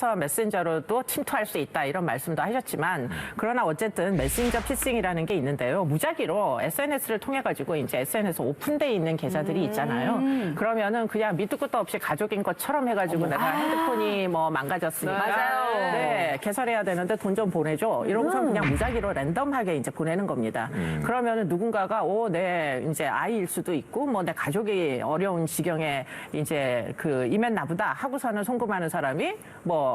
메신저로도 침투할 수 있다 이런 말씀도 하셨지만 그러나 어쨌든 메신저 피싱이라는 게 있는데요. 무작위로 SNS를 통해 가지고 이제 SNS 오픈돼 있는 계좌들이 있잖아요. 그러면은 그냥 밑도 끝도 없이 가족인 것처럼 해가지고 내가 핸드폰이 뭐 망가졌으니까 맞아요. 네, 개설해야 되는데 돈 좀 보내줘. 이러고서 그냥 무작위로 랜덤하게 이제 보내는 겁니다. 그러면은 누군가가 네, 이제 아이일 수도 있고 뭐 내 가족이 어려운 지경에 이제 이면 나보다 하고서는 송금하는 사람이 뭐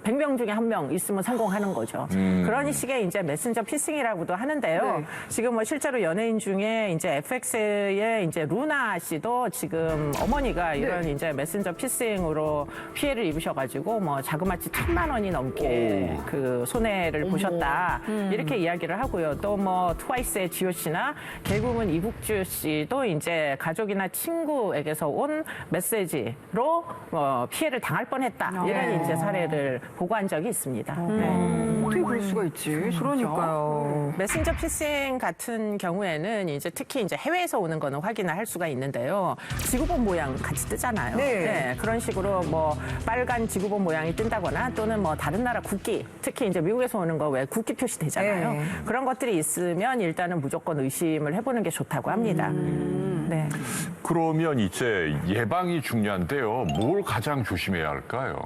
100명 중에 1명 있으면 성공하는 거죠. 그런 식의 이제 메신저 피싱이라고도 하는데요. 네. 지금 뭐 실제로 연예인 중에 이제 FX의 이제 루나 씨도 지금 어머니가 이런 이제 메신저 피싱으로 피해를 입으셔가지고 뭐 자그마치 1,000만 원이 넘게 그 손해를 보셨다. 이렇게 이야기를 하고요. 또 뭐 트와이스의 지효 씨나 개그우먼 이국주 씨도 이제 가족이나 친구에게서 온 메시지로 피해를 당할 뻔했다. 이런 이제 사례를 보고한 적이 있습니다. 어떻게 그럴 수가 있지? 그러니까요. 메신저 피싱 같은 경우에는 이제 특히 이제 해외에서 오는 거는 확인을 할 수가 있는데요. 지구본 모양 같이 뜨잖아요. 네. 그런 식으로 뭐 빨간 지구본 모양이 뜬다거나 또는 뭐 다른 나라 국기, 특히 이제 미국에서 오는 거 왜 국기 표시 되잖아요. 네. 그런 것들이 있으면 일단은 무조건 의심을 해보는 게 좋다고 합니다. 네. 그러면 이제 예방이 중요한데요. 뭘 가장 조심해야 할까요?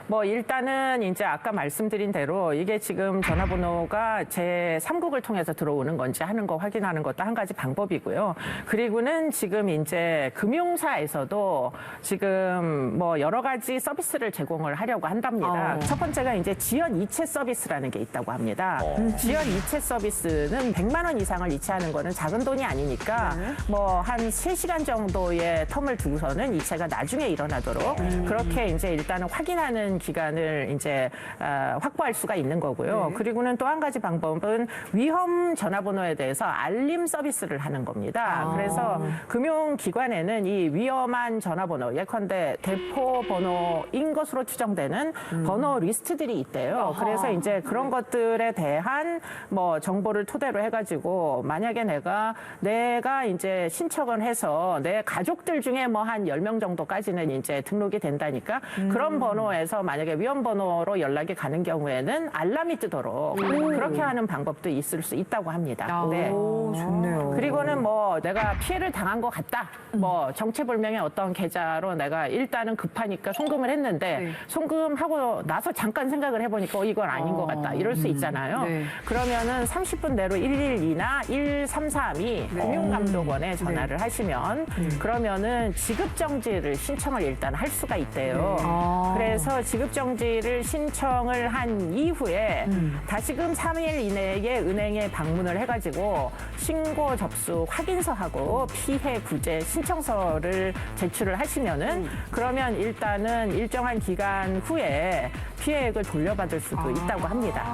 뭐 일단은 이제 아까 말씀드린 대로 이게 지금 전화번호가 제 3국을 통해서 들어오는 건지 하는 거 확인하는 것도 한 가지 방법이고요. 그리고는 지금 이제 금융사에서도 지금 뭐 여러 가지 서비스를 제공을 하려고 한답니다. 첫 번째가 이제 지연 이체 서비스라는 게 있다고 합니다. 지연 이체 서비스는 100만 원 이상을 이체하는 거는 작은 돈이 아니니까 뭐 한 3시간 정도의 텀을 두고서는 이체가 나중에 일어나도록 그렇게 이제 일단은 확인하는 기간을 이제 확보할 수가 있는 거고요. 그리고는 또 한 가지 방법은 위험 전화번호에 대해서 알림 서비스를 하는 겁니다. 그래서 금융기관에는 이 위험한 전화번호, 예컨대 대포 번호인 것으로 추정되는 번호 리스트들이 있대요. 그래서 이제 그런 것들에 대한 뭐 정보를 토대로 해가지고 만약에 내가 이제 신청을 해서 내 가족들 중에 뭐 한 10명 정도까지는 이제 등록이 된다니까 그런 번호에서 만약에 위험 번호로 연락이 가는 경우에는 알람이 뜨도록 그렇게 하는 방법도 있을 수 있다고 합니다. 네. 오, 좋네요. 그리고는 뭐 내가 피해를 당한 것 같다. 뭐 정체불명의 어떤 계좌로 내가 일단은 급하니까 송금을 했는데 송금하고 나서 잠깐 생각을 해보니까 이건 아닌 것 같다. 이럴 수 있잖아요. 네. 그러면은 30분 내로 112나 1332 금융감독원에 전화를 하시면 그러면은 지급정지를 신청을 일단 할 수가 있대요. 그래서 지급정지를 신청을 한 이후에 다시금 3일 이내에 은행에 방문을 해가지고 신고 접수 확인서하고 피해 구제 신청서를 제출을 하시면은 그러면 일단은 일정한 기간 후에 피해액을 돌려받을 수도 있다고 합니다.